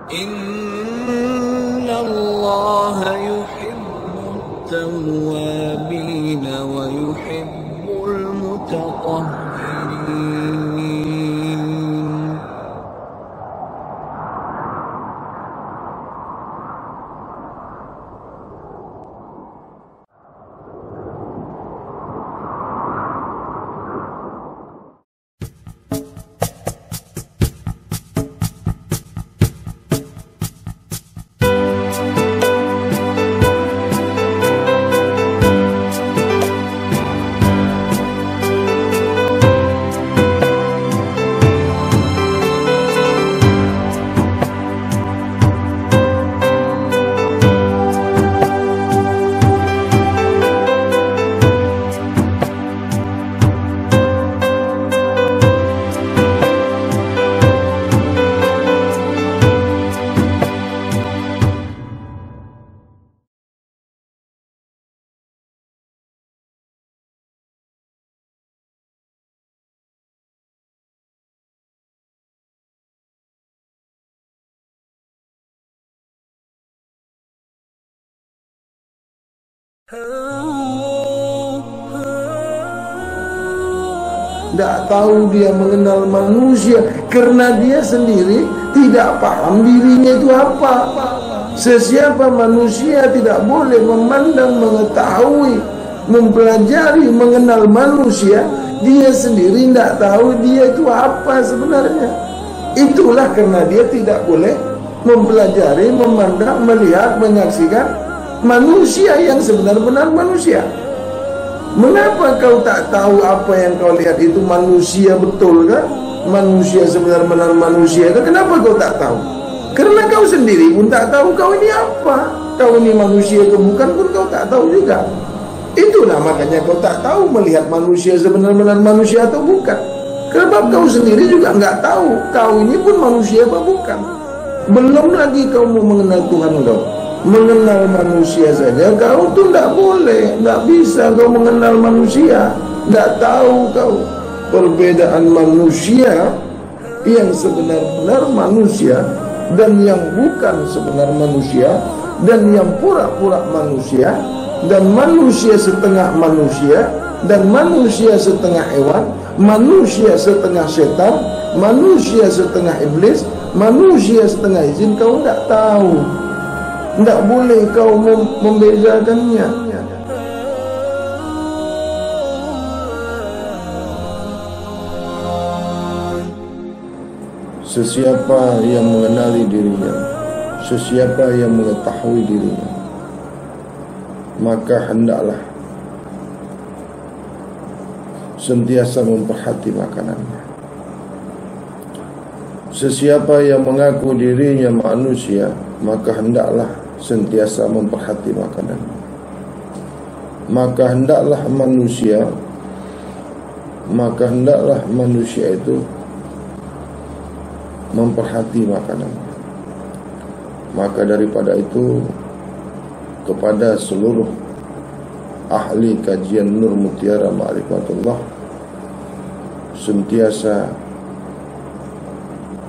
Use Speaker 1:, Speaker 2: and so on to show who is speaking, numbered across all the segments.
Speaker 1: إن الله يحب التوابين ويحب المتطهرين.
Speaker 2: Tidak tahu dia mengenal manusia karena dia sendiri tidak paham dirinya itu apa. Sesiapa manusia tidak boleh memandang, mengetahui, mempelajari, mengenal manusia. Dia sendiri tidak tahu dia itu apa sebenarnya. Itulah karena dia tidak boleh mempelajari, memandang, melihat, menyaksikan manusia yang sebenar-benar manusia. Mengapa kau tak tahu apa yang kau lihat itu manusia betul kan? Manusia sebenar-benar manusia kan? Kenapa kau tak tahu? Karena kau sendiri pun tak tahu kau ini apa. Kau ini manusia atau bukan pun kau tak tahu juga. Itulah makanya kau tak tahu melihat manusia sebenar-benar manusia atau bukan. Sebab kau sendiri juga nggak tahu kau ini pun manusia apa bukan. Belum lagi kau mau mengenal Tuhan kau. Mengenal manusia saja kau tuh tidak boleh, tidak bisa kau mengenal manusia. Tidak tahu kau perbedaan manusia yang sebenar-benar manusia dan yang bukan sebenar manusia, dan yang pura-pura manusia, dan manusia setengah manusia, dan manusia setengah hewan, manusia setengah setan, manusia setengah iblis, manusia setengah izin. Kau tidak tahu. Tidak boleh kau membedakannya. Sesiapa yang mengenali dirinya, sesiapa yang mengetahui dirinya, maka hendaklah sentiasa memperhati makanannya. Sesiapa yang mengaku dirinya manusia, maka hendaklah sentiasa memperhati makanan. Maka hendaklah manusia itu memperhati makanan. Maka daripada itu, kepada seluruh ahli kajian Nur Mutiara Ma'rifatullah, sentiasa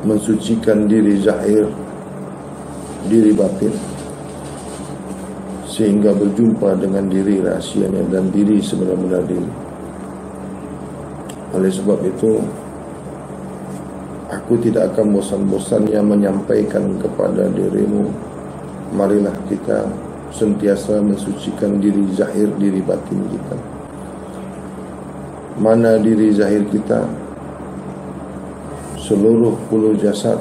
Speaker 2: mensucikan diri zahir, diri batin, sehingga berjumpa dengan diri rahasianya dan diri sebenar-benar diri. Oleh sebab itu, aku tidak akan bosan-bosannya menyampaikan kepada dirimu, marilah kita sentiasa mensucikan diri zahir, diri batin kita. Mana diri zahir kita? Seluruh puluh jasad,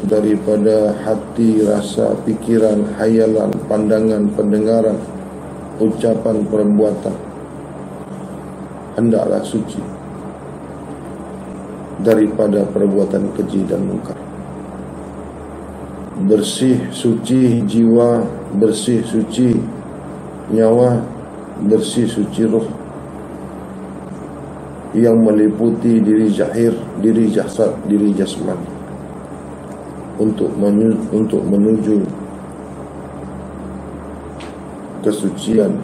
Speaker 2: daripada hati, rasa, pikiran, hayalan, pandangan, pendengaran, ucapan, perbuatan, hendaklah suci daripada perbuatan keji dan mungkar. Bersih suci jiwa, bersih suci nyawa, bersih suci roh, yang meliputi diri zahir, diri jasad, diri jasmani, untuk menuju kesucian,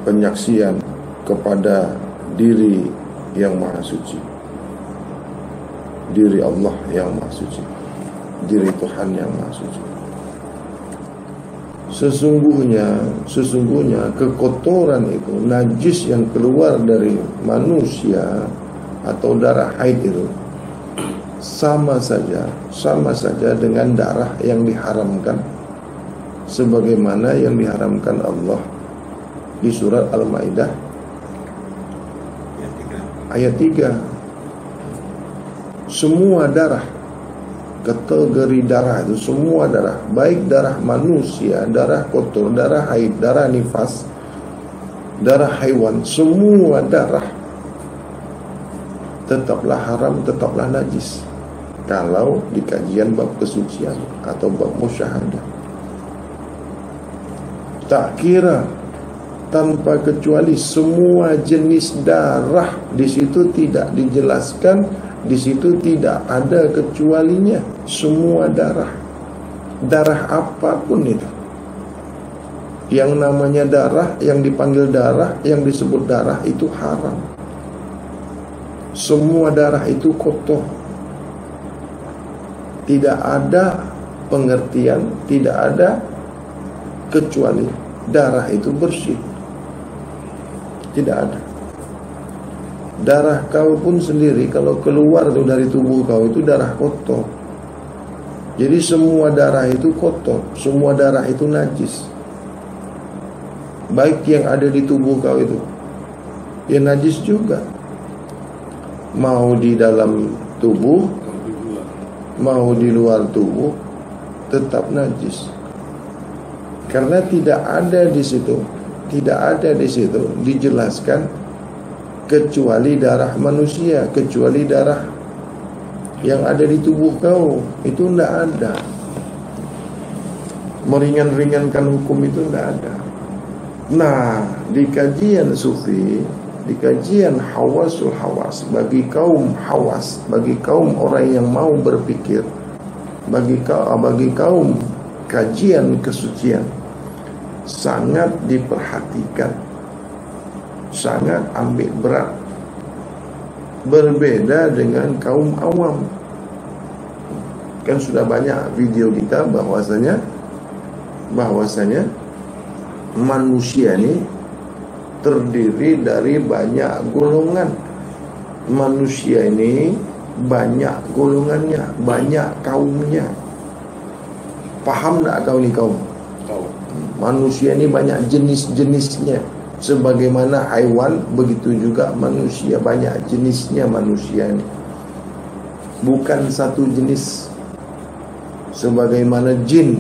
Speaker 2: penyaksian kepada diri yang maha suci, diri Allah yang maha suci. diri Tuhan yang Maha Suci. Sesungguhnya kekotoran itu, najis yang keluar dari manusia atau darah haid itu sama saja dengan darah yang diharamkan, sebagaimana yang diharamkan Allah di surat Al-Maidah ayat 3. Semua darah, kategori darah itu, semua darah, baik darah manusia, darah kotor, darah haid, darah nifas, darah haiwan, semua darah tetaplah haram, tetaplah najis kalau di kajian bab kesucian atau bab musyahadah. Tak kira, tanpa kecuali, semua jenis darah di situ tidak dijelaskan, di situ tidak ada kecualinya. Semua darah, darah apapun itu, yang namanya darah, yang dipanggil darah, yang disebut darah itu haram. Semua darah itu kotor. Tidak ada pengertian, tidak ada kecuali darah itu bersih. Tidak ada. Darah kau pun sendiri kalau keluar tuh dari tubuh kau itu darah kotor. Jadi semua darah itu kotor, semua darah itu najis. Baik yang ada di tubuh kau itu, ya najis juga. Mau di dalam tubuh, mau di luar tubuh, tetap najis. Karena tidak ada di situ dijelaskan kecuali darah manusia, kecuali darah yang ada di tubuh kau, itu tidak ada. Meringan-ringankan hukum itu tidak ada. Nah, di kajian sufi, di kajian hawasul hawas, bagi kaum hawas, bagi kaum orang yang mau berpikir, bagi kaum kajian kesucian, sangat diperhatikan, sangat ambil berat. Berbeda dengan kaum awam. Kan sudah banyak video kita bahwasanya manusia ini terdiri dari banyak golongan. Manusia ini banyak golongannya, banyak kaumnya. Paham tak kau ni kaum? Manusia ini banyak jenis-jenisnya. Sebagaimana haiwan, begitu juga manusia, banyak jenisnya manusia ini. Bukan satu jenis. Sebagaimana jin.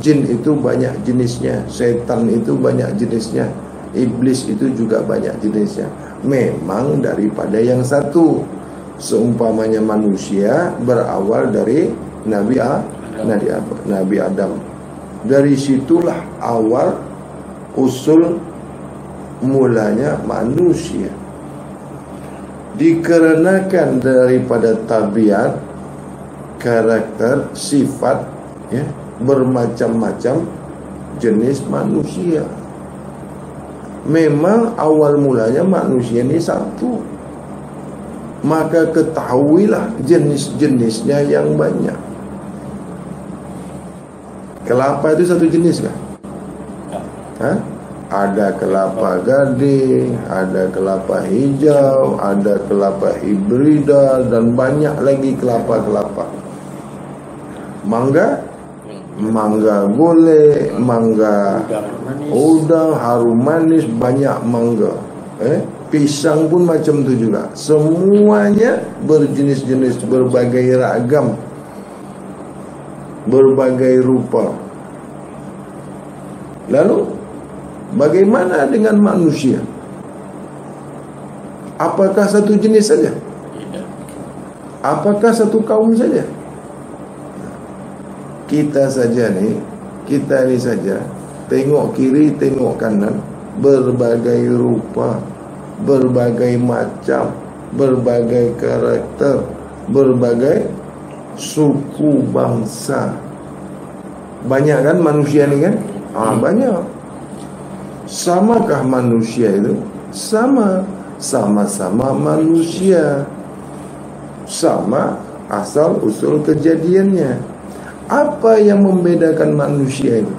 Speaker 2: Jin itu banyak jenisnya, setan itu banyak jenisnya, iblis itu juga banyak jenisnya. Memang daripada yang satu. Seumpamanya manusia berawal dari Nabi Adam. Dari situlah awal usul mulanya manusia. Dikarenakan daripada tabiat, karakter, sifat, ya, bermacam-macam jenis manusia. Memang awal mulanya manusia ini satu. Maka ketahuilah jenis-jenisnya yang banyak. Kelapa itu satu jenis kah? Hah? Ada kelapa gading, ada kelapa hijau, ada kelapa hibrida, dan banyak lagi kelapa-kelapa. Mangga boleh, mangga udang, harum manis, banyak mangga. Pisang pun macam tu juga. Semuanya berjenis-jenis, berbagai ragam, berbagai rupa. Lalu bagaimana dengan manusia? Apakah satu jenis saja? Apakah satu kaum saja? Kita ini saja, tengok kiri, tengok kanan, berbagai rupa, berbagai macam, berbagai karakter, berbagai suku bangsa. Banyak kan manusia ni kan? Banyak. Samakah manusia itu? Sama-sama manusia. Sama asal usul kejadiannya. Apa yang membedakan manusia itu?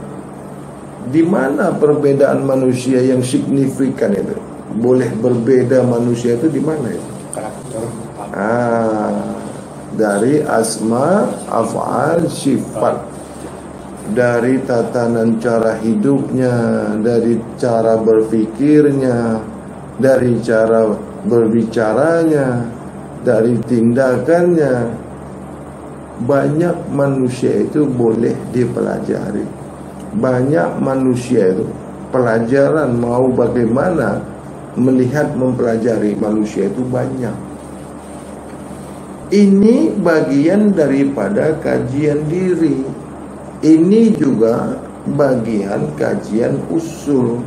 Speaker 2: Di mana perbedaan manusia yang signifikan itu? Boleh berbeda manusia itu di mana itu? Dari asma, af'al, sifat. Dari tatanan cara hidupnya, dari cara berpikirnya, dari cara berbicaranya, dari tindakannya. Banyak manusia itu boleh dipelajari. Banyak manusia itu pelajaran mau bagaimana melihat mempelajari manusia itu banyak. Ini bagian daripada kajian diri. Ini juga bagian kajian usul.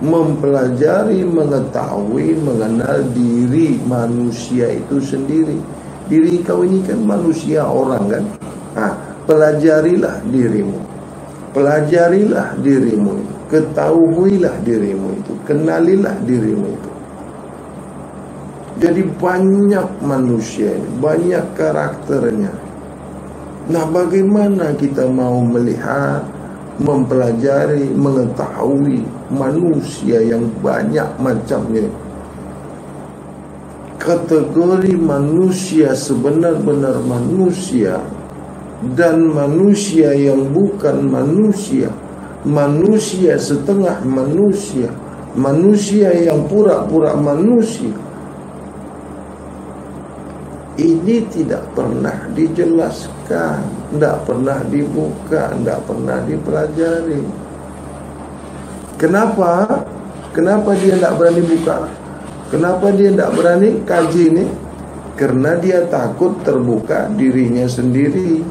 Speaker 2: Mempelajari, mengetahui, mengenal diri manusia itu sendiri. Diri kau ini kan manusia, orang kan. Pelajarilah dirimu. Pelajarilah dirimu itu. Ketahuilah dirimu itu. Kenalilah dirimu itu. Jadi banyak manusia ini, banyak karakternya. Nah, bagaimana kita mau melihat, mempelajari, mengetahui manusia yang banyak macamnya? Kategori manusia sebenar-benar manusia dan manusia yang bukan manusia, manusia setengah manusia, manusia yang pura-pura manusia, ini tidak pernah dijelaskan, tidak pernah dibuka, tidak pernah dipelajari. Kenapa? Kenapa dia tidak berani buka? Kenapa dia tidak berani kaji ini? Karena dia takut terbuka dirinya sendiri,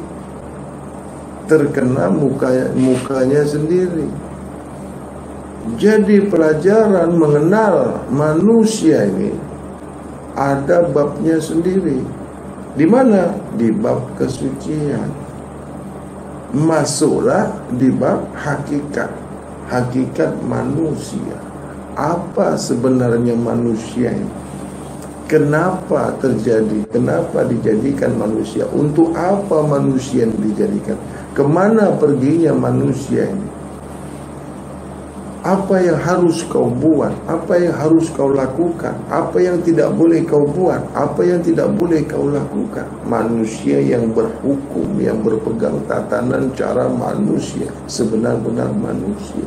Speaker 2: terkena mukanya sendiri. Jadi pelajaran mengenal manusia ini ada babnya sendiri. Di mana? Di bab kesucian. Masuklah di bab hakikat. Hakikat manusia. Apa sebenarnya manusia ini? Kenapa terjadi? Kenapa dijadikan manusia? Untuk apa manusia dijadikan? Kemana perginya manusia ini? Apa yang harus kau buat? Apa yang harus kau lakukan? Apa yang tidak boleh kau buat? Apa yang tidak boleh kau lakukan? Manusia yang berhukum, yang berpegang tatanan cara manusia, sebenar-benar manusia.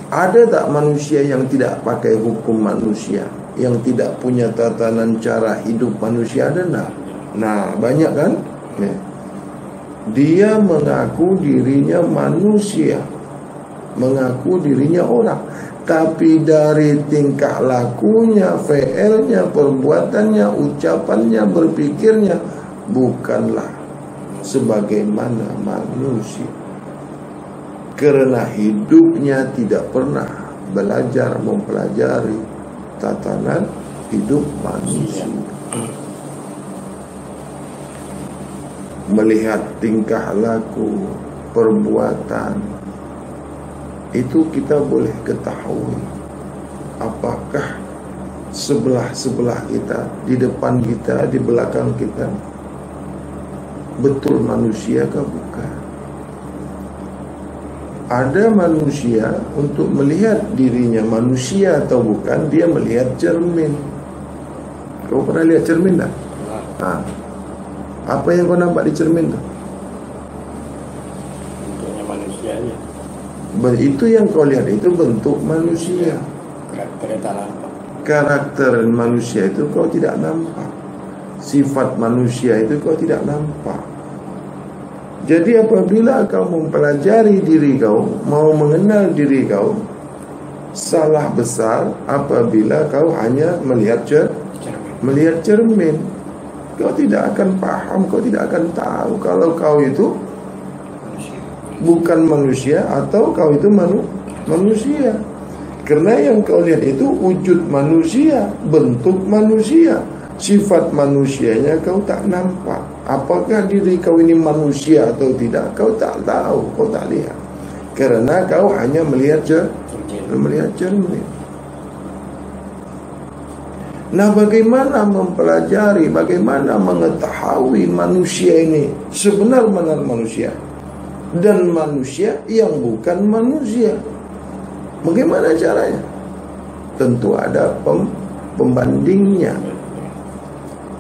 Speaker 2: Ada tak manusia yang tidak pakai hukum manusia, yang tidak punya tatanan cara hidup manusia? Ada tak? Nah, banyak kan? Dia mengaku dirinya manusia, mengaku dirinya orang, tapi dari tingkah lakunya, fi'ilnya, perbuatannya, ucapannya, berpikirnya bukanlah sebagaimana manusia. Karena hidupnya tidak pernah belajar mempelajari tatanan hidup manusia. Melihat tingkah laku, perbuatan, itu kita boleh ketahui apakah sebelah-sebelah kita, di depan kita, di belakang kita betul manusia kah bukan. Ada manusia untuk melihat dirinya manusia atau bukan, dia melihat cermin. Kau pernah lihat cermin tak? Apa yang kau nampak di cermin tu?
Speaker 3: Bentuknya manusianya.
Speaker 2: Itu yang kau lihat, itu bentuk manusia.
Speaker 3: Karakternya tak nampak.
Speaker 2: Karakter manusia itu kau tidak nampak. Sifat manusia itu kau tidak nampak. Jadi apabila kau mempelajari diri kau, mau mengenal diri kau, salah besar apabila kau hanya melihat cermin. Kau tidak akan paham, kau tidak akan tahu kalau kau itu bukan manusia atau kau itu manusia. Karena yang kau lihat itu wujud manusia, bentuk manusia, sifat manusianya kau tak nampak. Apakah diri kau ini manusia atau tidak, kau tak tahu, kau tak lihat. Karena kau hanya melihat cermin. Nah, bagaimana mempelajari, bagaimana mengetahui manusia ini sebenar-benar manusia dan manusia yang bukan manusia? Bagaimana caranya? Tentu ada pembandingnya.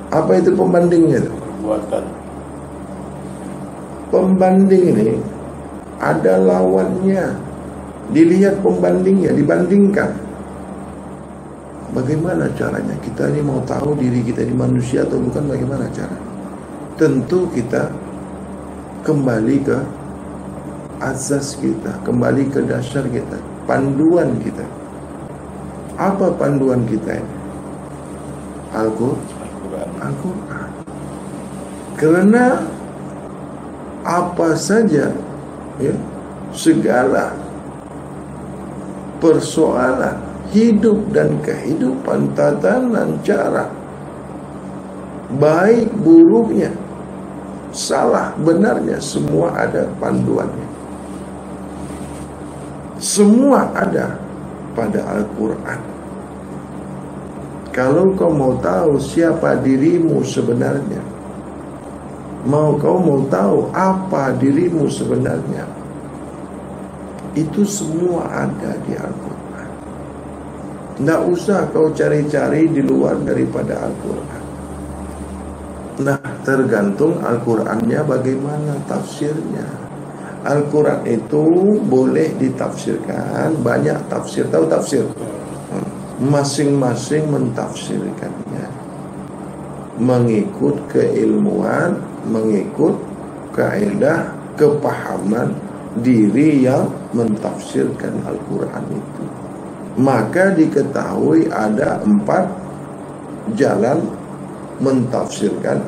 Speaker 2: Apa itu pembandingnya?
Speaker 3: Buatan.
Speaker 2: Pembanding ini ada lawannya. Dilihat pembandingnya, dibandingkan. Bagaimana caranya? Kita ini mau tahu diri kita ini manusia atau bukan, bagaimana cara? Tentu kita kembali ke azas kita, kembali ke dasar kita, panduan kita. Apa panduan kita ini? Al-Quran. Karena apa saja, ya, segala persoalan hidup dan kehidupan, tatanan cara, baik buruknya, salah benarnya, semua ada panduannya. Semua ada pada Al-Quran. Kalau kau mau tahu siapa dirimu sebenarnya, kau mau tahu apa dirimu sebenarnya, itu semua ada di Al-Quran. Tidak usah kau cari-cari di luar daripada Al-Quran. Nah, tergantung Al-Qurannya bagaimana tafsirnya. Al-Quran itu boleh ditafsirkan, banyak tafsir. Tahu tafsir? Masing-masing mentafsirkannya mengikut keilmuan, mengikut kaidah kepahaman diri yang mentafsirkan Al-Quran itu. Maka diketahui ada 4 jalan mentafsirkan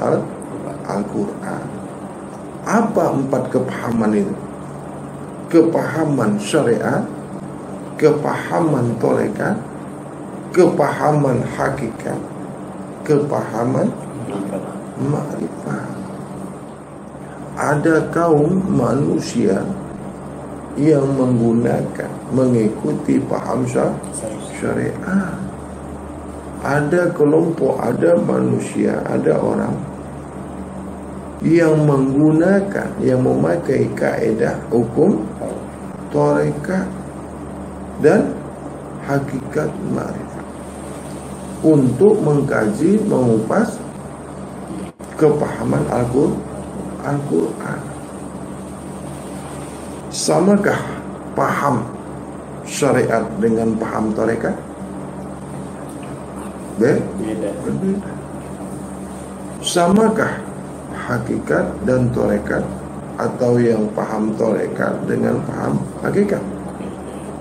Speaker 2: Al-Quran. Apa 4 kepahaman itu? Kepahaman syariat, kepahaman tarekat, kepahaman hakikat, kepahaman ma'rifat. Ada kaum manusia yang mengikuti paham syariat. Ada kelompok, ada manusia, ada orang yang menggunakan, yang memakai kaedah hukum tarekat dan hakikat ma'rifat untuk mengkaji, mengupas kepahaman Al-Quran. Samakah paham syariat dengan paham tarekat? Berbeda. Samakah hakikat dan tarekat atau yang paham tarekat dengan paham hakikat?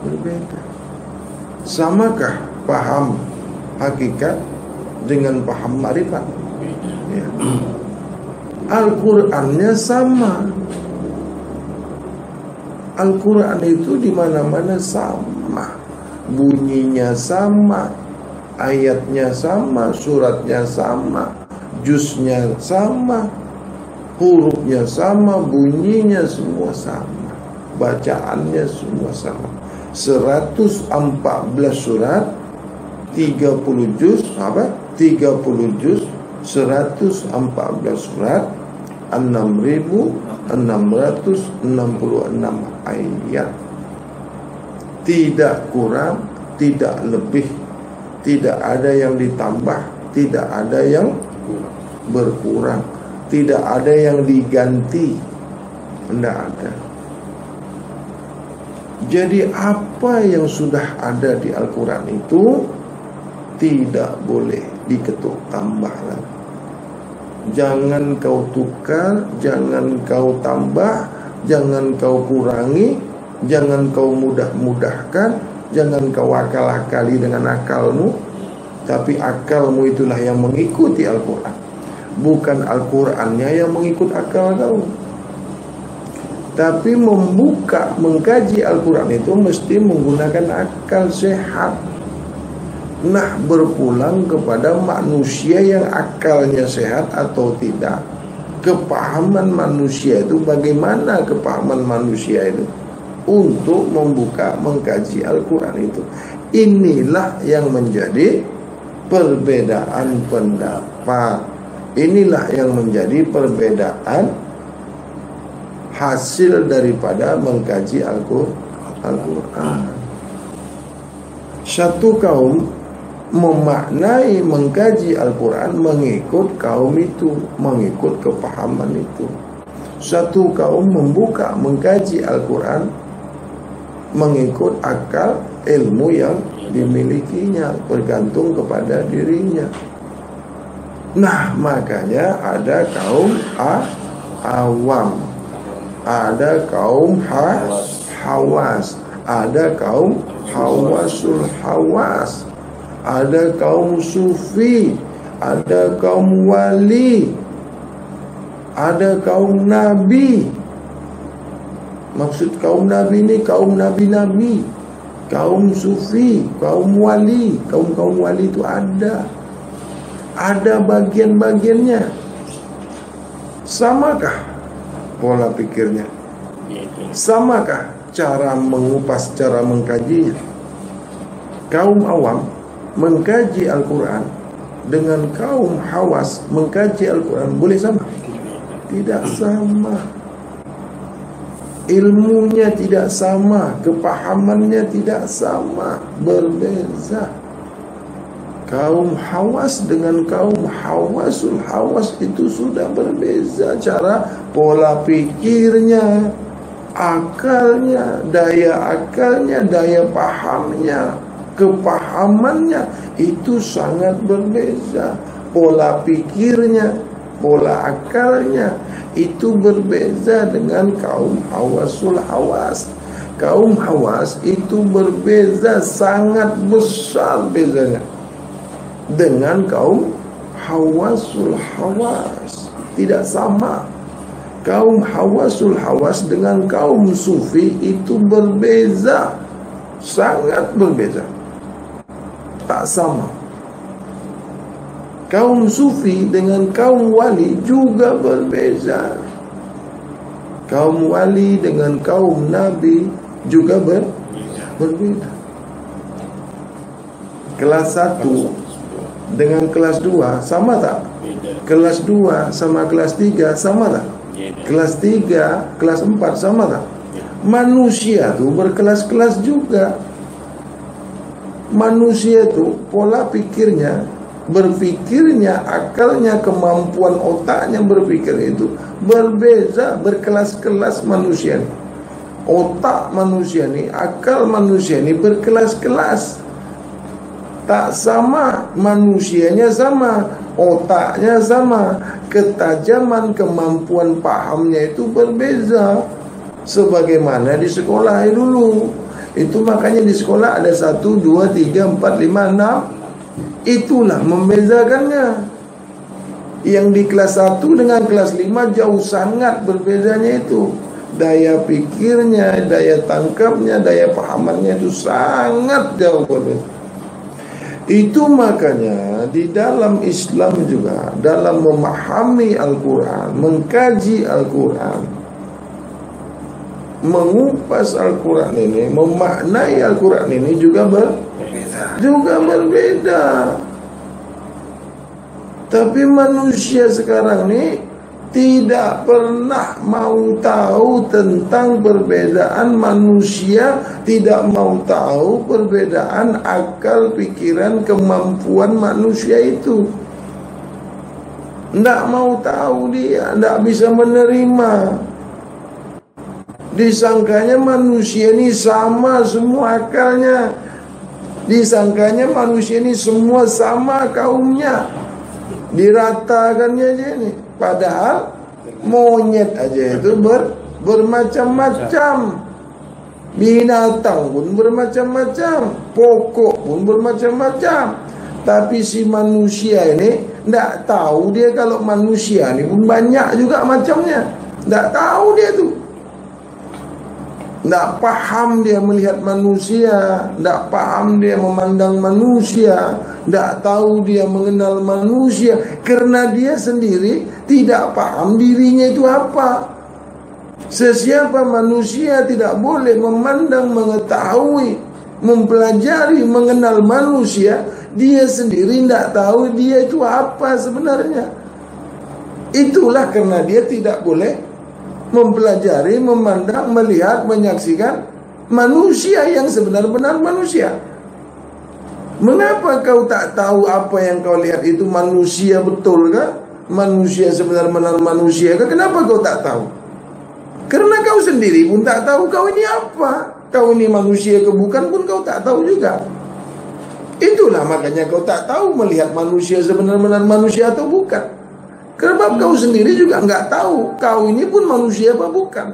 Speaker 2: Berbeda. Samakah paham hakikat dengan paham ma'rifat? Ya. Al-Qur'annya sama. Al-Quran itu di mana-mana sama, bunyinya sama, ayatnya sama, suratnya sama, juznya sama, hurufnya sama, bunyinya semua sama, bacaannya semua sama. 114 surat, 30 juz, 30 juz, 114 surat, 6.666 ayat. Tidak kurang, tidak lebih, tidak ada yang ditambah, tidak ada yang berkurang, tidak ada yang diganti, tidak ada. Jadi apa yang sudah ada di Al-Quran itu tidak boleh diketuk tambah lagi. Jangan kau tukar, jangan kau tambah, jangan kau kurangi, jangan kau mudah-mudahkan, jangan kau akal-akali dengan akalmu. Tapi akalmu itulah yang mengikuti Al-Quran, bukan Al-Qurannya yang mengikut akal kau. Tapi mengkaji Al-Quran itu mesti menggunakan akal sehat. Nah, berpulang kepada manusia yang akalnya sehat atau tidak. Kepahaman manusia itu, bagaimana kepahaman manusia itu untuk mengkaji Al-Quran itu. Inilah yang menjadi perbedaan pendapat. Inilah yang menjadi perbedaan hasil daripada mengkaji Al-Quran. Satu kaum memaknai mengkaji Al-Quran mengikut kaum itu, mengikut kepahaman itu. Satu kaum membuka mengkaji Al-Quran mengikut akal ilmu yang dimilikinya, bergantung kepada dirinya. Nah, makanya ada kaum awam, ada kaum hawas, ada kaum hawasul hawas, ada kaum sufi, ada kaum wali, ada kaum nabi. Maksud kaum nabi ini kaum nabi-nabi, kaum sufi, kaum wali. Kaum wali itu ada bagian-bagiannya. Samakah pola pikirnya? Samakah cara mengupas, cara mengkajinya? Kaum awam mengkaji Al-Quran dengan kaum hawas mengkaji Al-Quran boleh sama? Tidak sama. Ilmunya tidak sama, kepahamannya tidak sama, berbeza. Kaum hawas dengan kaum hawasul hawas itu sudah berbeza cara pola pikirnya, akalnya, daya pahamnya, kepahamannya itu sangat berbeza. Pola pikirnya, pola akalnya itu berbeza dengan kaum hawasul hawas. Kaum hawas itu berbeza, sangat besar bezanya dengan kaum hawasul hawas. Tidak sama. Kaum hawasul hawas dengan kaum sufi itu berbeza, sangat berbeza, tak sama. Kaum sufi dengan kaum wali juga berbeza. Kaum wali dengan kaum nabi juga berbeda. Kelas 1 dengan kelas 2 sama tak? Kelas 2 sama kelas 3 sama tak? Kelas 3, kelas 4 sama tak? Manusia tuh berkelas-kelas juga. Manusia tuh pola pikirnya, berpikirnya, akalnya, kemampuan otaknya berpikir itu berbeza, berkelas-kelas manusia nih. Otak manusia nih, akal manusia nih berkelas-kelas. Tak sama, manusianya sama, otaknya sama, ketajaman kemampuan pahamnya itu berbeza. Sebagaimana di sekolah dulu. Itu makanya di sekolah ada 1, 2, 3, 4, 5, 6. Itulah membezakannya. Yang di kelas 1 dengan kelas 5 jauh sangat berbezanya itu. Daya pikirnya, daya tangkapnya, daya pahamannya itu sangat jauh berbeda. Itu makanya di dalam Islam juga, dalam memahami Al-Quran, mengkaji Al-Quran, mengupas Al-Quran ini, memaknai Al-Quran ini juga berbeda. Tapi manusia sekarang ini tidak pernah mau tahu tentang perbedaan manusia, tidak mau tahu perbedaan akal, pikiran, kemampuan manusia itu. Tidak mau tahu dia, tidak bisa menerima. Disangkanya manusia ini sama semua akalnya. Disangkanya manusia ini semua sama kaumnya. Diratakannya aja ini. Padahal monyet aja itu bermacam-macam. Binatang pun bermacam-macam, pokok pun bermacam-macam. Tapi si manusia ini tidak tahu dia kalau manusia ini pun banyak juga macamnya. Tidak tahu dia tuh. Tidak paham dia melihat manusia, tidak paham dia memandang manusia, tidak tahu dia mengenal manusia, karena dia sendiri tidak paham dirinya itu apa. Sesiapa manusia tidak boleh memandang, mengetahui, mempelajari, mengenal manusia dia sendiri tidak tahu dia itu apa sebenarnya. Itulah karena dia tidak boleh mempelajari, memandang, melihat, menyaksikan manusia yang sebenar-benar manusia. Mengapa kau tak tahu apa yang kau lihat itu manusia betul kah? Manusia sebenar-benar manusia kah? Kenapa kau tak tahu? Karena kau sendiri pun tak tahu kau ini apa. Kau ini manusia ke bukan pun kau tak tahu juga. Itulah makanya kau tak tahu melihat manusia sebenar-benar manusia atau bukan. Sebab kau sendiri juga nggak tahu kau ini pun manusia apa bukan.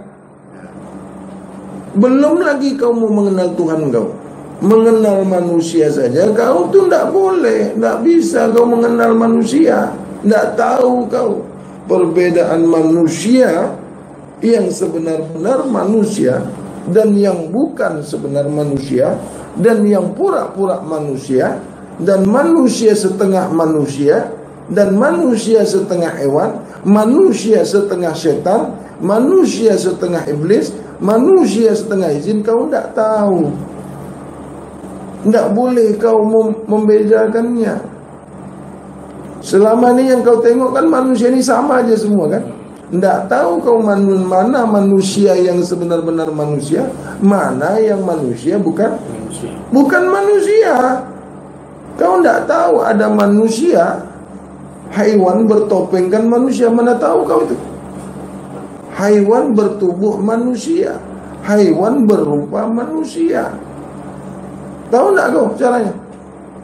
Speaker 2: Belum lagi kau mau mengenal Tuhan kau. Mengenal manusia saja kau tuh nggak boleh, nggak bisa kau mengenal manusia. Nggak tahu kau perbedaan manusia yang sebenar-benar manusia dan yang bukan sebenar manusia, dan yang pura-pura manusia, dan manusia setengah manusia, dan manusia setengah hewan, manusia setengah setan, manusia setengah iblis, manusia setengah jin. Kau tidak tahu. Tidak boleh kau membedakannya. Selama ini yang kau tengok kan manusia ini sama aja semua kan. Tidak tahu kau mana manusia yang sebenar-benar manusia, mana yang manusia bukan manusia. Kau tidak tahu ada manusia. Haiwan bertopeng kan manusia, mana tahu kau itu? Haiwan bertubuh manusia, haiwan berupa manusia. Tahu tidak kau caranya?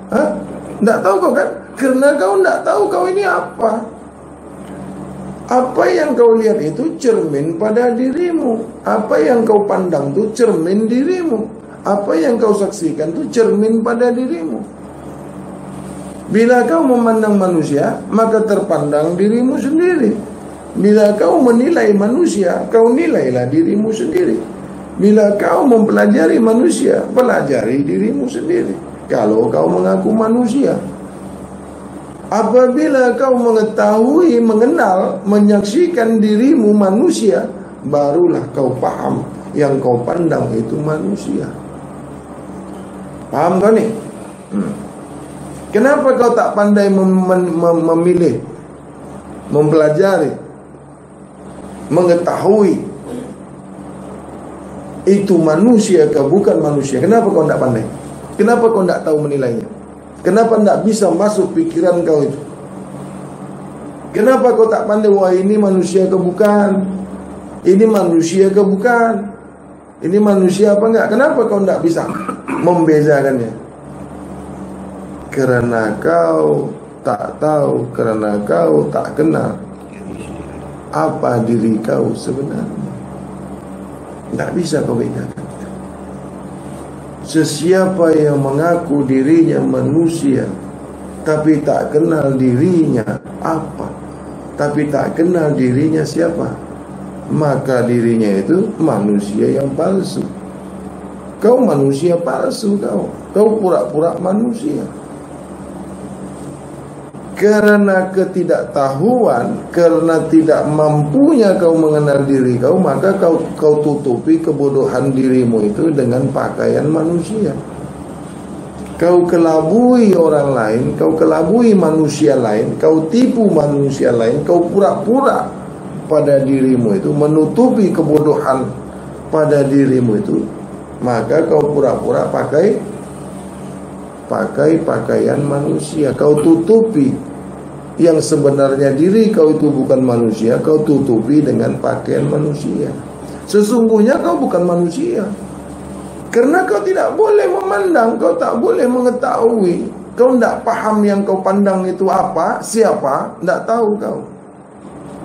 Speaker 2: Hah? Tidak tahu kau kan? Karena kau tidak tahu kau ini apa. Apa yang kau lihat itu cermin pada dirimu. Apa yang kau pandang itu cermin dirimu. Apa yang kau saksikan itu cermin pada dirimu. Bila kau memandang manusia, maka terpandang dirimu sendiri. Bila kau menilai manusia, kau nilailah dirimu sendiri. Bila kau mempelajari manusia, pelajari dirimu sendiri. Kalau kau mengaku manusia. Apabila kau mengetahui, mengenal, menyaksikan dirimu manusia, barulah kau paham yang kau pandang itu manusia. Paham kau nih? Kenapa kau tak pandai memilih, mempelajari, mengetahui itu manusia ke bukan manusia? Kenapa kau tak pandai? Kenapa kau tak tahu menilainya? Kenapa tak bisa masuk pikiran kau itu? Kenapa kau tak pandai, wah ini manusia ke bukan? Ini manusia ke bukan? Ini manusia apa enggak? Kenapa kau tak bisa membedakannya? Karena kau tak tahu, karena kau tak kenal apa diri kau sebenarnya. Tak bisa kau bedakan. Sesiapa yang mengaku dirinya manusia tapi tak kenal dirinya apa, tapi tak kenal dirinya siapa, maka dirinya itu manusia yang palsu. Kau manusia palsu, kau pura-pura manusia. Karena ketidaktahuan, karena tidak mampunya kau mengenal diri kau, maka kau tutupi kebodohan dirimu itu dengan pakaian manusia. Kau kelabui orang lain, kau kelabui manusia lain, kau tipu manusia lain, kau pura-pura pada dirimu itu, menutupi kebodohan pada dirimu itu, maka kau pura-pura pakai pakaian manusia. Kau tutupi yang sebenarnya diri kau itu bukan manusia, kau tutupi dengan pakaian manusia. Sesungguhnya kau bukan manusia, karena kau tidak boleh memandang, kau tak boleh mengetahui. Kau tidak paham yang kau pandang itu apa, siapa, tidak tahu kau.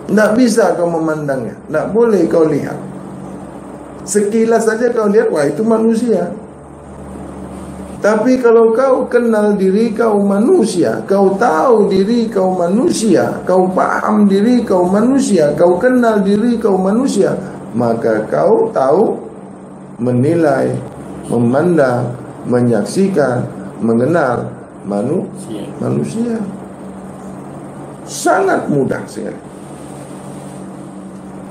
Speaker 2: Tidak bisa kau memandangnya, tidak boleh kau lihat. Sekilas saja kau lihat, wah itu manusia. Tapi kalau kau kenal diri kau manusia, kau tahu diri kau manusia, kau paham diri kau manusia, kau kenal diri kau manusia, maka kau tahu menilai, memandang, menyaksikan, mengenal manusia. Sangat mudah sekali.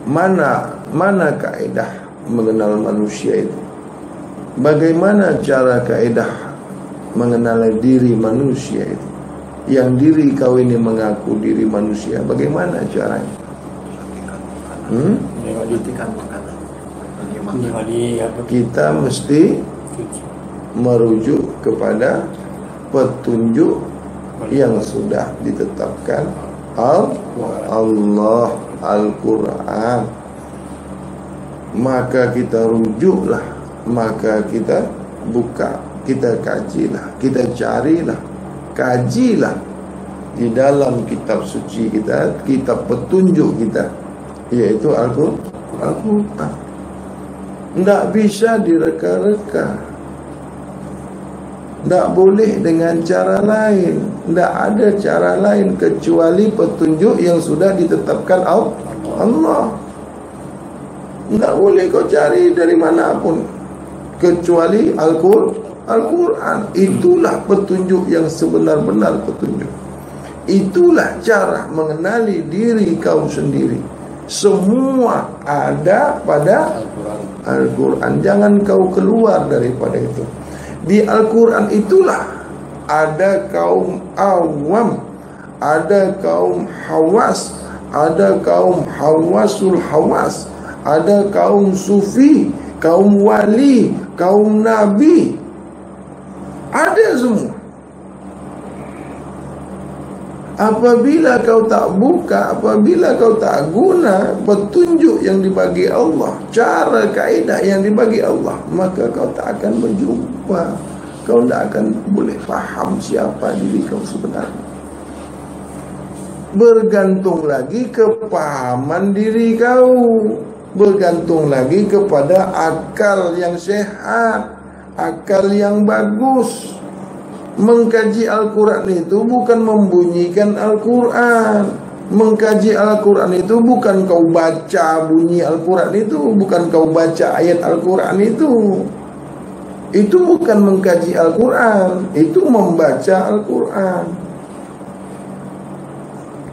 Speaker 2: Mana kaidah mengenal manusia itu? Bagaimana cara kaidah mengenali diri manusia itu. Yang diri kau ini mengaku diri manusia, bagaimana caranya? Kita mesti merujuk kepada petunjuk yang sudah ditetapkan Allah Al-Quran. Maka kita rujuklah, maka kita buka, kita kajilah, kita carilah, kajilah di dalam kitab suci kita, kitab petunjuk kita, yaitu Al-Quran. Tidak bisa direka-reka, tidak boleh dengan cara lain. Tidak ada cara lain kecuali petunjuk yang sudah ditetapkan Allah. Tidak boleh kau cari dari manapun kecuali Al-Quran. Itulah petunjuk yang sebenar-benar petunjuk. Itulah cara mengenali diri kau sendiri. Semua ada pada Al-Quran. Jangan kau keluar daripada itu. Di Al-Quran itulah ada kaum awam, ada kaum hawas, ada kaum hawasul hawas, ada kaum sufi, kaum wali, kaum nabi. Ada semua. Apabila kau tak buka, apabila kau tak guna petunjuk yang dibagi Allah, cara kaidah yang dibagi Allah, maka kau tak akan berjumpa. Kau tak akan boleh faham siapa diri kau sebenarnya. Bergantung lagi kepahaman diri kau, bergantung lagi kepada akal yang sehat, akal yang bagus. Mengkaji Al-Quran itu bukan membunyikan Al-Quran. Mengkaji Al-Quran itu bukan kau baca bunyi Al-Quran itu, bukan kau baca ayat Al-Quran itu. Itu bukan mengkaji Al-Quran, itu membaca Al-Quran.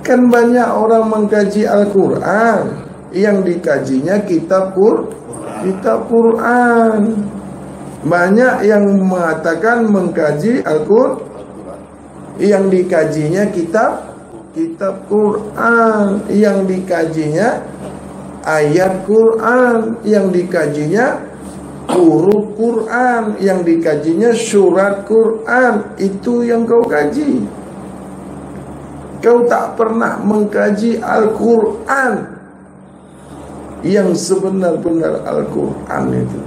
Speaker 2: Kan banyak orang mengkaji Al-Quran, yang dikajinya kitab Quran. Banyak yang mengatakan mengkaji Al-Quran, yang dikajinya kitab Quran, yang dikajinya ayat Quran, yang dikajinya huruf Quran, yang dikajinya surat Quran. Itu yang kau kaji. Kau tak pernah mengkaji Al-Quran yang sebenar-benar Al-Quran itu.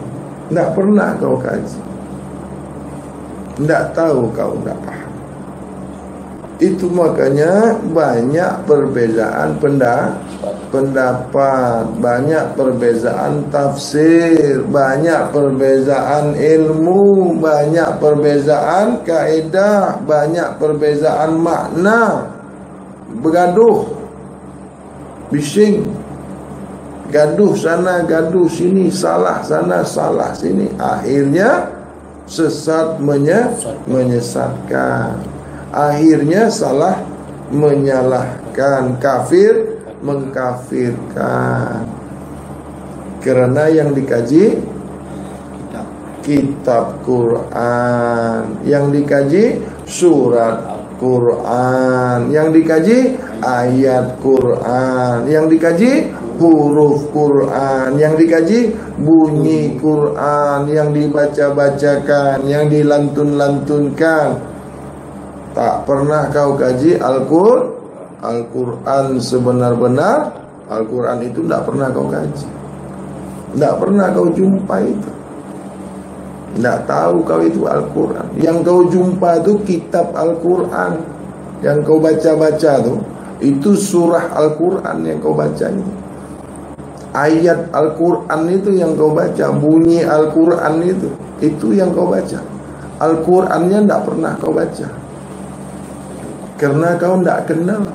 Speaker 2: Tak pernah kau kaji. Tak tahu kau, tak paham. Itu makanya banyak perbezaan pendapat, banyak perbezaan tafsir, banyak perbezaan ilmu, banyak perbezaan kaidah, banyak perbezaan makna. Bergaduh, bising, gaduh sana, gaduh sini, salah sana, salah sini. Akhirnya sesat menyesatkan. Akhirnya salah menyalahkan, kafir mengkafirkan. Karena yang dikaji kitab Quran, yang dikaji surat Quran, yang dikaji ayat Quran, yang dikaji huruf Quran, yang dikaji bunyi Quran, yang dibaca-bacakan, yang dilantun-lantunkan. Tak pernah kau kaji Al-Quran sebenar-benar. Al-Quran itu tak pernah kau kaji, tak pernah kau jumpa itu. Tak tahu kau itu Al-Quran. Yang kau jumpa itu kitab Al-Quran, yang kau baca-baca itu surah Al-Quran yang kau baca itu. Ayat Al-Quran itu yang kau baca, bunyi Al-Quran itu yang kau baca. Al-Qurannya tak pernah kau baca, karena kau tak kenal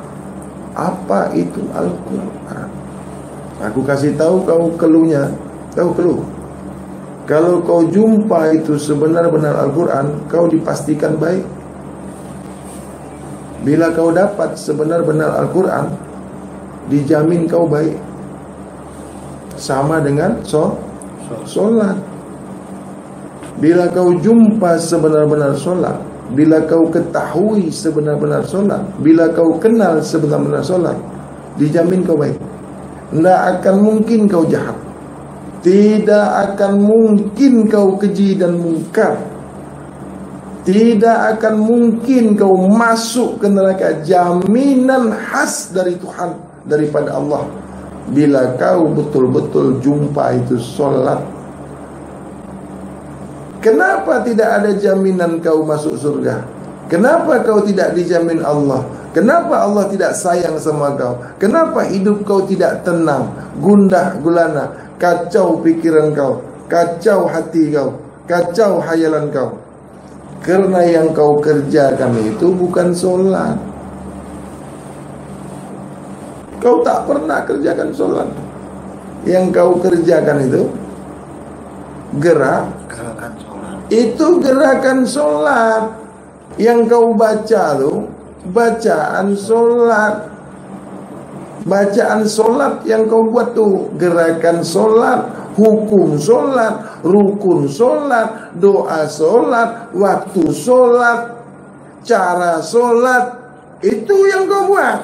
Speaker 2: apa itu Al-Quran. Aku kasih tahu kau keluhnya. Tahu keluh? Kalau kau jumpa itu sebenar-benar Al-Quran, kau dipastikan baik. Bila kau dapat sebenar-benar Al-Quran, dijamin kau baik. Sama dengan sholat. Bila kau jumpa sebenar-benar solat, bila kau ketahui sebenar-benar solat, bila kau kenal sebenar-benar solat, dijamin kau baik. Tidak akan mungkin kau jahat, tidak akan mungkin kau keji dan mungkar, tidak akan mungkin kau masuk ke neraka. Jaminan khas dari Tuhan, daripada Allah, bila kau betul-betul jumpa itu solat. Kenapa tidak ada jaminan kau masuk surga? Kenapa kau tidak dijamin Allah? Kenapa Allah tidak sayang sama kau? Kenapa hidup kau tidak tenang, gundah gulana, kacau pikiran kau, kacau hati kau, kacau hayalan kau? Karena yang kau kerjakan itu bukan solat. Kau tak pernah kerjakan solat. Yang kau kerjakan itu gerakan solat. Itu gerakan solat. Yang kau baca tuh bacaan solat. Bacaan solat yang kau buat tuh gerakan solat, hukum solat, rukun solat, doa solat, waktu solat, cara solat. Itu yang kau buat.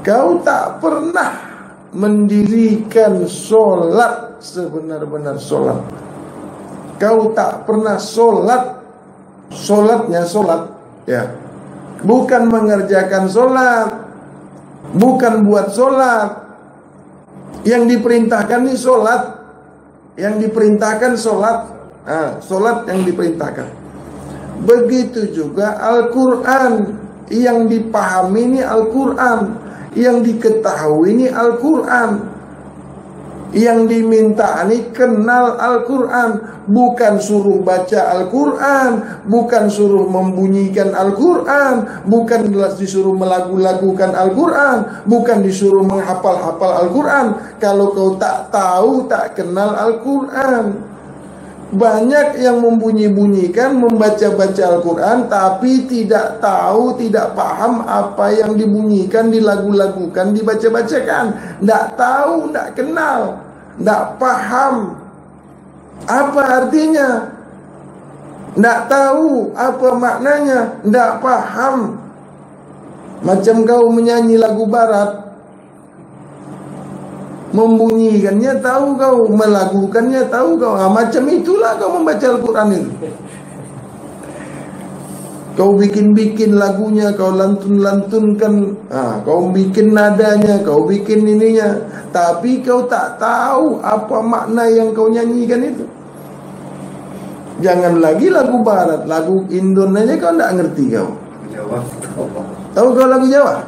Speaker 2: Kau tak pernah mendirikan solat sebenar-benar solat. Kau tak pernah solat. Solatnya solat, ya, bukan mengerjakan solat, bukan buat solat. Yang diperintahkan ini solat, yang diperintahkan solat, solat yang diperintahkan. Begitu juga Al-Quran, yang dipahami ini Al-Quran, yang diketahui ini Al-Quran, yang diminta ini kenal Al-Quran. Bukan suruh baca Al-Quran, bukan suruh membunyikan Al-Quran, bukan disuruh melagu-lagukan Al-Quran, bukan disuruh menghafal-hafal Al-Quran. Kalau kau tak tahu, tak kenal Al-Quran. Banyak yang membunyi-bunyikan, membaca-baca Al-Quran, tapi tidak tahu, tidak paham apa yang dibunyikan, dilagu-lagukan, dibaca-bacakan. Tidak tahu, tidak kenal, tidak paham apa artinya, tidak tahu apa maknanya, tidak paham. Macam kau menyanyi lagu barat, membunyikannya tahu kau, melagukannya tahu kau. Macam itulah kau membaca Al-Quran itu. Kau bikin-bikin lagunya, kau lantun-lantunkan, kau bikin nadanya, kau bikin ininya, tapi kau tak tahu apa makna yang kau nyanyikan itu. Jangan lagi lagu barat, lagu Indonesia kau tak ngerti kau. Tahu kau lagu Jawa?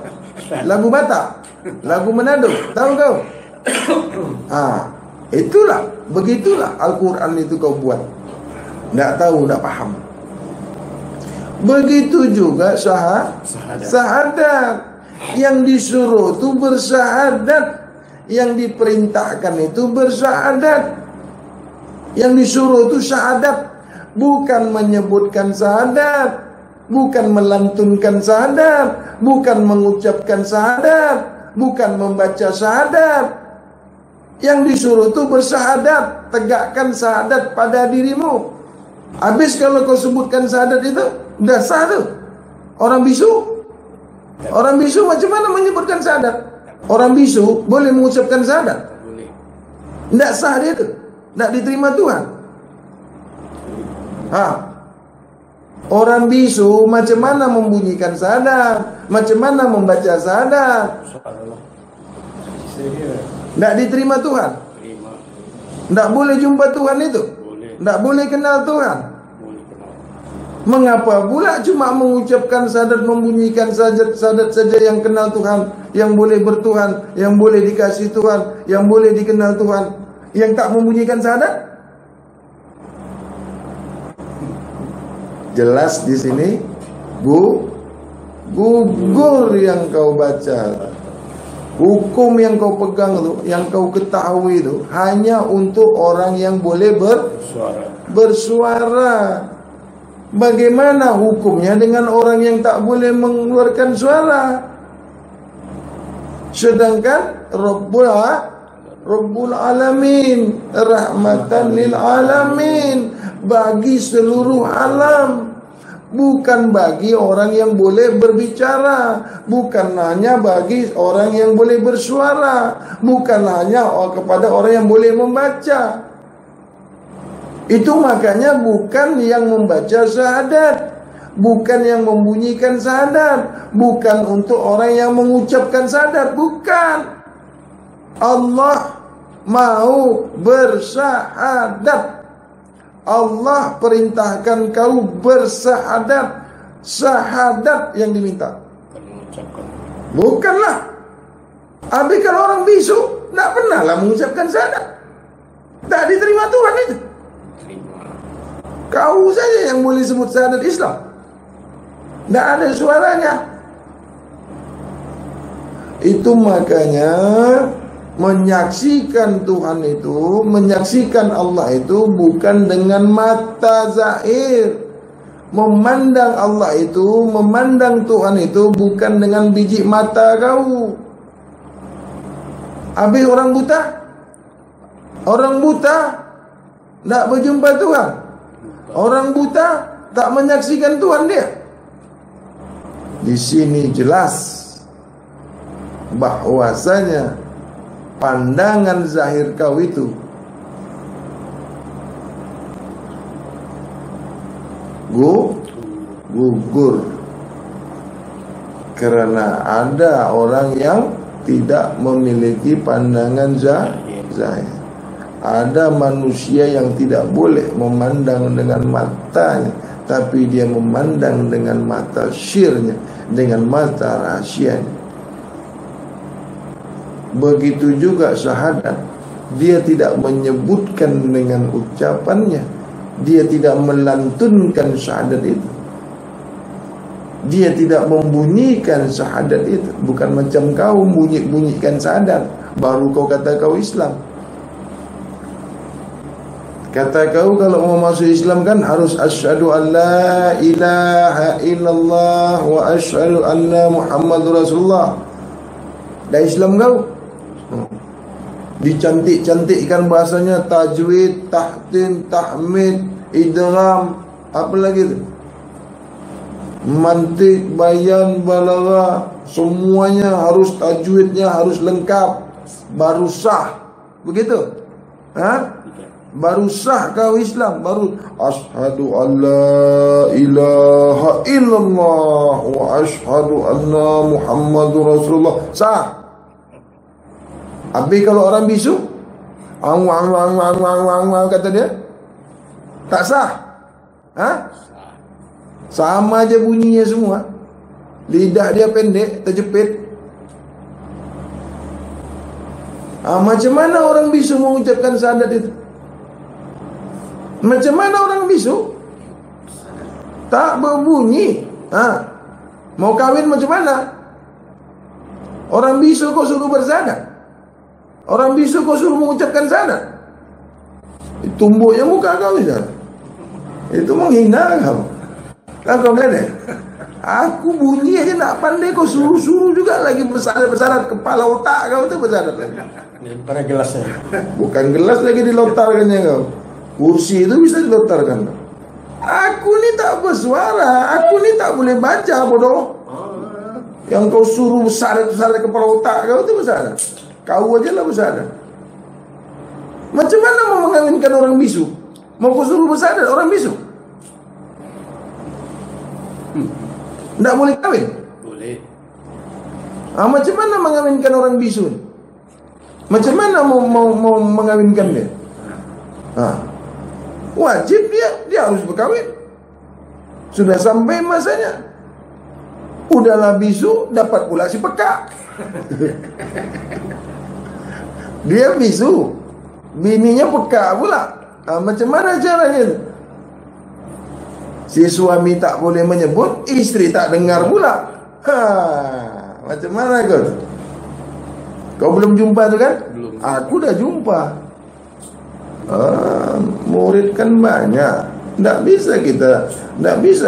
Speaker 2: Lagu Batak, lagu Manado, tahu kau? Itulah, begitulah Al-Quran itu kau buat. Tak tahu, tak paham. Begitu juga syahadat. Yang disuruh itu bersyahadat, yang diperintahkan itu bersyahadat. Yang disuruh itu syahadat, bukan menyebutkan syahadat, bukan melantunkan syahadat, bukan mengucapkan syahadat, bukan membaca syahadat. Yang disuruh itu bersyahadat, tegakkan syahadat pada dirimu. Habis kalau kau sebutkan syahadat itu, dah sah tu. Orang bisu macam mana menyebutkan syahadat? Orang bisu boleh mengucapkan syahadat? Tidak sah dia tu, tidak diterima Tuhan. Orang bisu macam mana membunyikan syahadat, macam mana membaca syahadat? Tidak diterima Tuhan. Tidak boleh jumpa Tuhan itu. Tidak boleh kenal Tuhan. Mengapa pula cuma mengucapkan syahadat, membunyikan syahadat saja yang kenal Tuhan, yang boleh bertuhan, yang boleh dikasih Tuhan, yang boleh dikenal Tuhan, yang tak membunyikan syahadat? Jelas di sini, gugur yang kau baca. Hukum yang kau pegang itu, yang kau ketahui itu, hanya untuk orang yang boleh bersuara. Bagaimana hukumnya dengan orang yang tak boleh mengeluarkan suara? Sedangkan Rabbul Alamin, rahmatan lil alamin, bagi seluruh alam. Bukan bagi orang yang boleh berbicara, bukan hanya bagi orang yang boleh bersuara, bukan hanya kepada orang yang boleh membaca. Itu makanya bukan yang membaca syahadat, bukan yang membunyikan syahadat, bukan untuk orang yang mengucapkan syahadat, bukan. Allah mau bersyahadat. Allah perintahkan kau bersyahadat. Syahadat yang diminta,
Speaker 3: Bukan mengucapkan.
Speaker 2: bukanlah. Habis kalau orang bisu tak pernahlah mengucapkan syahadat, tak diterima Tuhan itu.
Speaker 3: Terima.
Speaker 2: Kau saja yang boleh sebut syahadat Islam, tak ada suaranya. Itu makanya menyaksikan Tuhan itu, menyaksikan Allah itu bukan dengan mata zahir. Memandang Allah itu, memandang Tuhan itu bukan dengan biji mata kau. Habis orang buta, orang buta tak berjumpa Tuhan. Orang buta tak menyaksikan Tuhan dia. Di sini jelas bahwasanya pandangan zahir kau itu gugur karena ada orang yang tidak memiliki pandangan zahir. Ada manusia yang tidak boleh memandang dengan matanya, tapi dia memandang dengan mata syirnya, dengan mata rahasianya. Begitu juga syahadat, dia tidak menyebutkan dengan ucapannya, dia tidak melantunkan syahadat itu, dia tidak membunyikan syahadat itu. Bukan macam kau bunyikan syahadat baru kau kata kau Islam. Kata kau kalau mau masuk Islam kan harus asyhadu an la ilaha illallah wa asyhadu anna Muhammadur Rasulullah. Dah Islam kau. Dicantik-cantikkan bahasanya, tajwid, tahtin, tahmid, idgham, apa lagi tu? Mantik, bayan, balagha, semuanya harus tajwidnya harus lengkap, baru sah. Begitu? Baru sah kau Islam, baru asyhadu an la ilaha illallah wa asyhadu anna Muhammadur Rasulullah. Sah. Habis kalau orang bisu, kata dia, tak sah. Sama aja bunyinya semua. Lidah dia pendek, terjepit. Macam mana orang bisu mengucapkan syahadat itu? Macam mana orang bisu? Tak berbunyi. Mau kahwin macam mana? Orang bisu kau suruh bersyahadat? Orang bisu kau suruh mengucapkan syahadat? Tumbuknya muka kau Ustaz. Itu menghina kau. Kau kata, aku bunyi aja nak pandai, kau suruh-suruh juga lagi bersyahadat. Kepala otak kau tu bersyahadat lagi.
Speaker 3: Pada gelasnya.
Speaker 2: Bukan gelas lagi dilontarkannya kau. Kursi itu bisa dilontarkan. Aku ni tak bersuara, aku ni tak boleh baca bodoh. Yang kau suruh bersyahadat kepala otak kau tu bersyahadat. Kau aja lah bersyahadat. Macam mana mau mengawinkan orang bisu? Mau kau suruh bersyahadat orang bisu? Tak boleh kahwin?
Speaker 3: Boleh.
Speaker 2: Macam mana mengawinkan orang bisu? Macam mana mau mengawinkan dia? Wajib dia harus berkahwin. Sudah sampai masanya. Udahlah bisu, dapat pula si pekak. Dia bisu, bininya pekak pula. Macam mana caranya? Si suami tak boleh menyebut, isteri tak dengar pula. Macam mana kau? Kau belum jumpa tu kan?
Speaker 3: Belum.
Speaker 2: Aku dah jumpa. Murid kan banyak. Tak bisa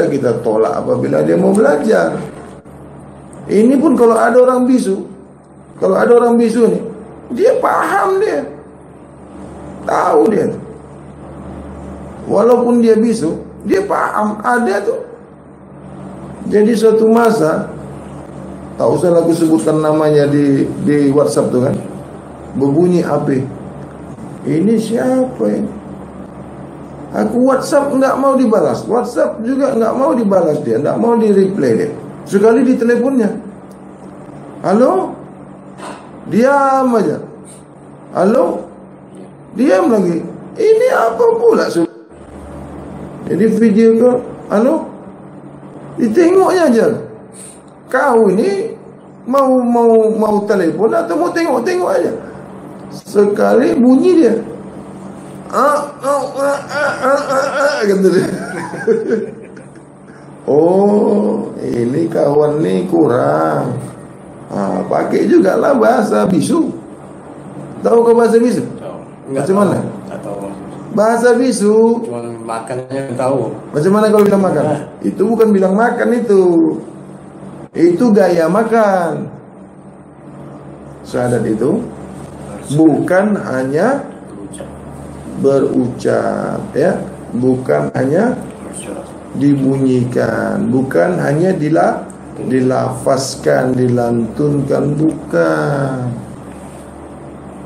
Speaker 2: kita tolak apabila dia mau belajar. Ini pun kalau ada orang bisu, ni, dia paham dia. Tahu dia. Walaupun dia bisu, dia paham, ada tuh. Jadi suatu masa, tak usah aku sebutkan namanya di WhatsApp tuh kan, berbunyi HP. Ini siapa ini? Aku WhatsApp nggak mau dibalas, WhatsApp juga nggak mau dibalas dia, nggak mau di reply dia. Sekali di teleponnya, halo, diam aja. Halo, diam lagi. Ini apa pula? Jadi video call, halo, ditengoknya aja. Kau ini mau telepon atau mau tengok aja. Sekali bunyi dia, gitu dia. Oh, ini kawan nih kurang. Pakai juga lah bahasa bisu. Tahu kau bahasa bisu?
Speaker 3: Tahu.
Speaker 2: Macam mana?
Speaker 3: Nggak tahu.
Speaker 2: Bahasa bisu.
Speaker 3: Cuma makannya tahu.
Speaker 2: Macam mana kalau bilang makan? Itu bukan bilang makan itu. Itu gaya makan. Syahadat itu bukan hanya berucap, ya, bukan hanya dibunyikan, bukan hanya dilafazkan, dilantunkan, bukan.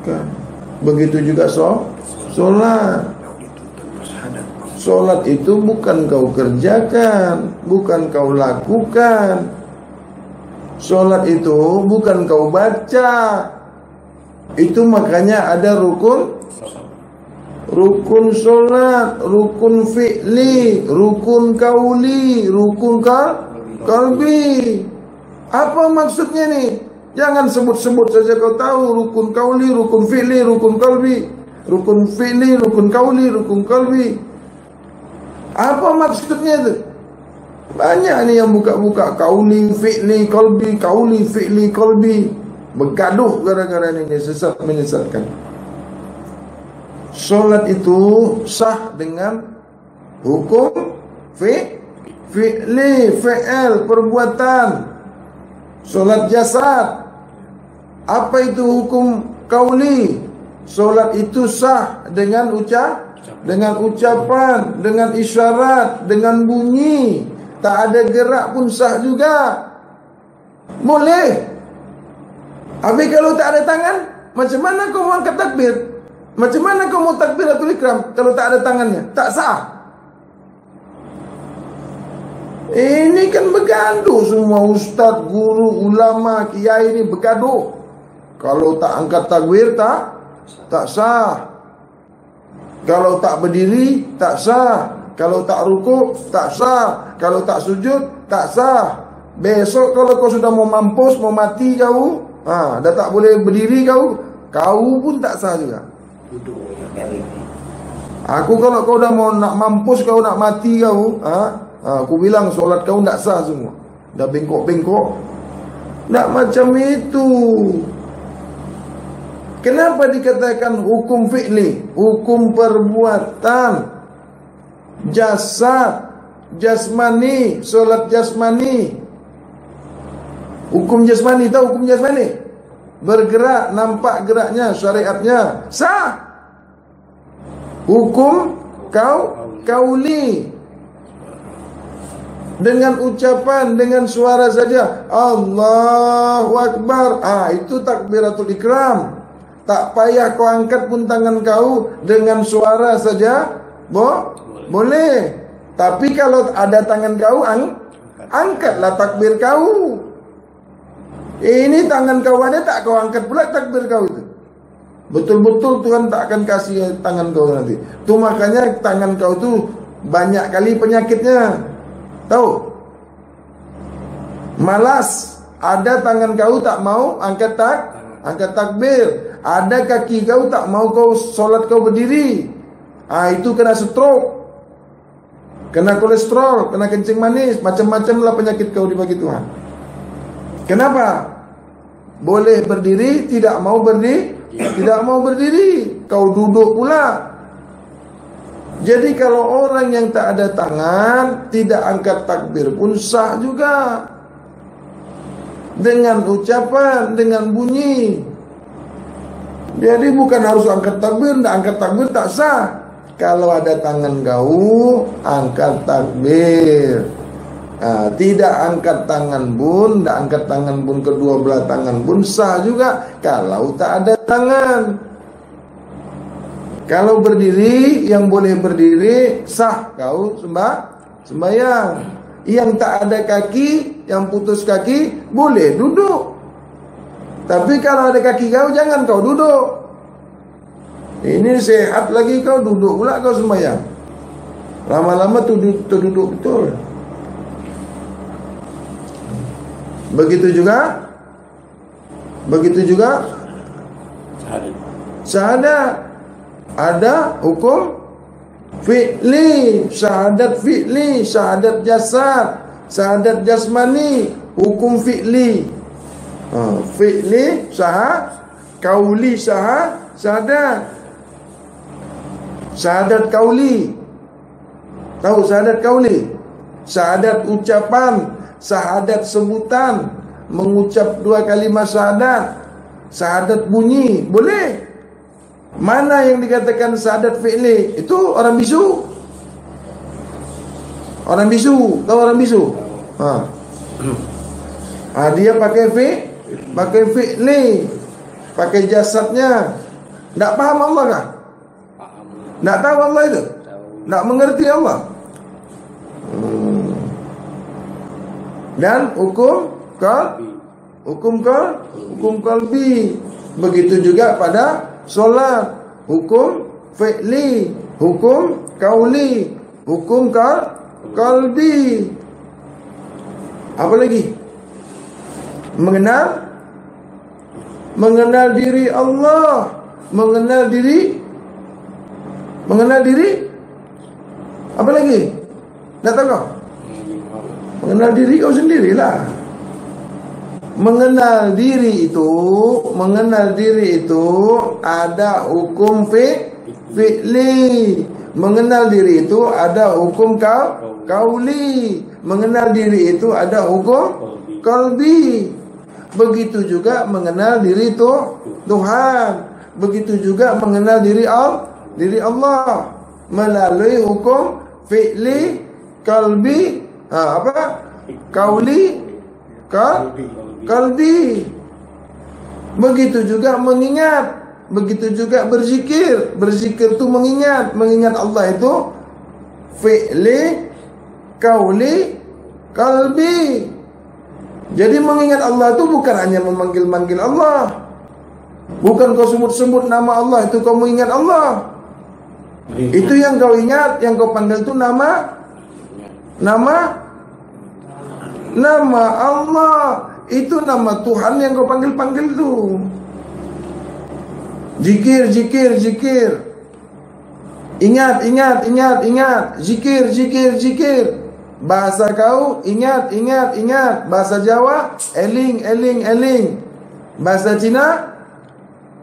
Speaker 2: Kan. Begitu juga sholat. Sholat itu bukan kau kerjakan, bukan kau lakukan. Sholat itu bukan kau baca. Itu makanya ada rukun sholat, rukun fi'li, rukun kauli, rukun kalbi. Apa maksudnya nih? Jangan sebut-sebut saja kau tahu rukun kauli, rukun fi'li, rukun kalbi. Rukun fi'li, rukun kauli, rukun kalbi. Apa maksudnya itu? Banyak nih yang buka-buka kauli, fi'li, kalbi, kauli, fi'li, kalbi. Bergaduh gara-gara ini, sesat menyesatkan. Sholat itu sah dengan hukum fi'li, fi'il, perbuatan. Sholat jasad. Apa itu hukum kauli? Sholat itu sah dengan ucapan, dengan isyarat, dengan bunyi. Tak ada gerak pun sah juga. Boleh. Tapi kalau tak ada tangan, macam mana kau mau angkat takbir? Macam mana kau mau takbiratul ikram kalau tak ada tangannya? Tak sah. Ini kan bergaduh semua ustaz, guru, ulama, kiai ini bergaduh. Kalau tak angkat takbir tak sah. Kalau tak berdiri tak sah. Kalau tak rukuk tak sah. Kalau tak sujud tak sah. Besok kalau kau sudah mau mampus, mau mati kau, dah tak boleh berdiri kau pun tak sah juga. Aku kalau kau dah mau nak mampus, kau nak mati kau, aku bilang solat kau tak sah semua. Dah bengkok-bengkok. Tak macam itu. Kenapa dikatakan hukum fi'li? Hukum perbuatan. Jasad, jasmani, solat jasmani. Hukum jasmani, tahu hukum jasmani? Bergerak, nampak geraknya, syariatnya sah. Hukum kauli, dengan ucapan, dengan suara saja, Allahu Akbar. Itu takbiratul ikram. Tak payah kau angkat pun tangan kau, dengan suara saja boleh. Tapi kalau ada tangan kau, angkatlah takbir kau. Ini tangan kau ada, tak kau angkat pula takbir kau itu. Betul-betul Tuhan tak akan kasih tangan kau nanti. Itu makanya tangan kau tu banyak kali penyakitnya. Tahu? Malas. Ada tangan kau tak mau angkat takbir. Ada kaki kau tak mau kau solat kau berdiri. Itu kena stroke, kena kolesterol, kena kencing manis, macam-macam lah penyakit kau dibagi Tuhan. Kenapa? Boleh berdiri, tidak mau berdiri. Tidak mau berdiri, kau duduk pula. Jadi kalau orang yang tak ada tangan, tidak angkat takbir pun sah juga. Dengan ucapan, dengan bunyi. Jadi bukan harus angkat takbir, tak angkat takbir tak sah. Kalau ada tangan kau, angkat takbir. Tidak angkat tangan pun, tidak angkat tangan pun, kedua belah tangan pun sah juga kalau tak ada tangan. Kalau berdiri, yang boleh berdiri sah kau sembahyang. Yang tak ada kaki, yang putus kaki, boleh duduk. Tapi kalau ada kaki kau, jangan kau duduk. Ini sehat lagi kau duduk pula kau sembahyang. Lama-lama terduduk betul. Begitu juga syahadat. Ada hukum fi'li, syahadat fi'li, syahadat jasad, syahadat jasmani, hukum fi'li. Fi'li kauli syahadat. Syahadat kauli. Tahu syahadat kauli? Syahadat ucapan, syahadat sebutan, mengucap 2 kalimat syahadat, syahadat bunyi, boleh. Mana yang dikatakan syahadat fi'li? Itu orang bisu. Orang bisu, tahu orang bisu? Dia pakai fi'li, pakai jasadnya. Tak paham Allah kah? Tak tahu Allah itu? Tak mengerti Allah? Dan hukum qalbi. Begitu juga pada solat, hukum fi'li, hukum kauli, hukum qalbi. Apa lagi? Mengenal diri Allah, mengenal diri. Apa lagi? Tak tahu kau? Mengenal diri kau sendirilah. Mengenal diri itu ada hukum fi'li. Mengenal diri itu ada hukum kauli. Mengenal diri itu ada hukum qalbi. Begitu juga mengenal diri itu Tuhan. Begitu juga mengenal diri Allah melalui hukum fi'li, qalbi, kalbi. Begitu juga mengingat, begitu juga berzikir. Berzikir itu mengingat Allah itu fi'li, kauli, kalbi. Jadi mengingat Allah itu bukan hanya memanggil-manggil Allah. Bukan kau sebut-sebut nama Allah itu kau mengingat Allah. Itu yang kau ingat, yang kau panggil itu nama Allah. Itu nama Tuhan yang kau panggil tu. Zikir. Ingat. Zikir. Bahasa kau ingat. Bahasa Jawa eling. Bahasa Cina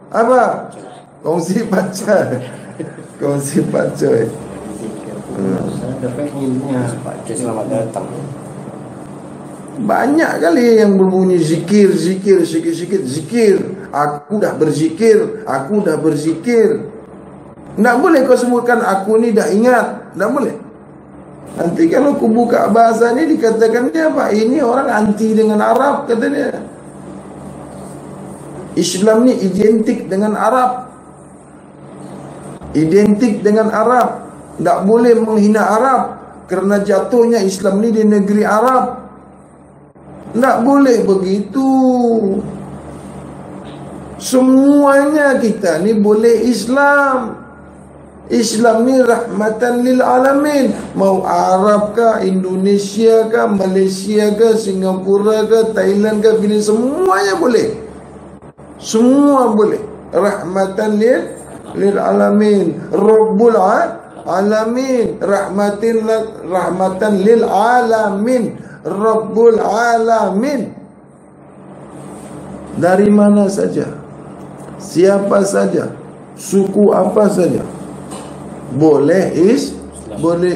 Speaker 2: apa? Kongsi pacar.
Speaker 3: Selamat datang.
Speaker 2: Banyak kali yang berbunyi zikir. Aku dah berzikir. Tak boleh kau sebutkan aku ni dah ingat. Tak boleh. Nanti kalau aku buka bahasa ni dikatakan dia apa? Ini orang anti dengan Arab, katanya. Islam ni identik dengan Arab. Tak boleh menghina Arab, kerana jatuhnya Islam ni di negeri Arab. Tak boleh begitu. Semuanya kita ni boleh Islam. Islam ni rahmatan lil alamin. Mau Arab kah, Indonesia kah, Malaysia kah, Singapura kah, Thailand kah, semuanya boleh. Semua boleh. Rahmatan lil alamin. Rabbul alamin. Rahmatan lil alamin. Rabbul alamin. Dari mana saja, siapa saja, suku apa saja, boleh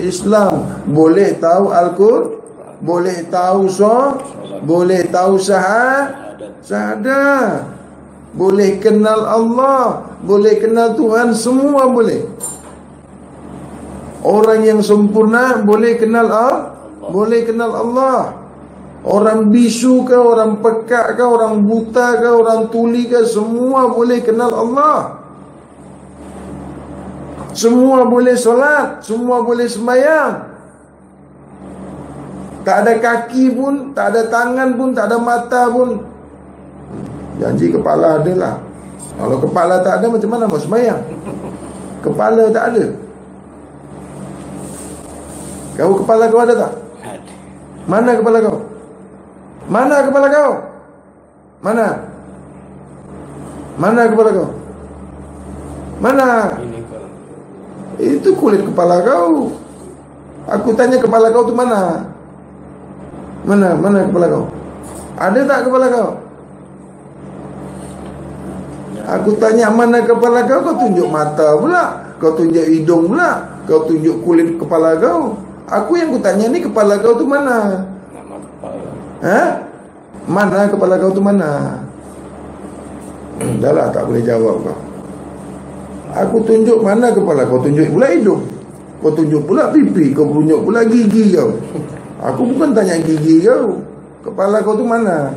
Speaker 2: Islam, boleh tahu Al-Qur'an, boleh tahu boleh tahu syahadat, boleh kenal Allah, boleh kenal Tuhan, semua boleh. Orang yang sempurna boleh kenal boleh kenal Allah. Orang bisu ke, orang pekak ke, orang buta ke, orang tuli ke, semua boleh kenal Allah. Semua boleh solat, semua boleh sembahyang. Tak ada kaki pun, tak ada tangan pun, tak ada mata pun. Janji kepala ada lah. Kalau kepala tak ada, macam mana mau sembahyang? Kepala tak ada. Kau kepala kau ada tak?
Speaker 3: Ada.
Speaker 2: Mana kepala kau? Mana kepala kau? Mana? Mana kepala kau? Mana?
Speaker 3: Ini kau.
Speaker 2: Itu kulit kepala kau. Aku tanya kepala kau tu mana? Mana? Mana kepala kau? Ada tak kepala kau? Aku tanya mana kepala kau, kau tunjuk mata pula. Kau tunjuk hidung pula. Kau tunjuk kulit kepala kau. Aku yang kutanya ni kepala kau tu mana?
Speaker 3: Nama kepala.
Speaker 2: Ha? Mana kepala kau tu mana? Dah lah, tak boleh jawab kau. Aku tunjuk mana kepala kau, tunjuk pula hidung. Kau tunjuk pula pipi, kau tunjuk pula gigi kau. Aku bukan tanya gigi kau. Kepala kau tu mana?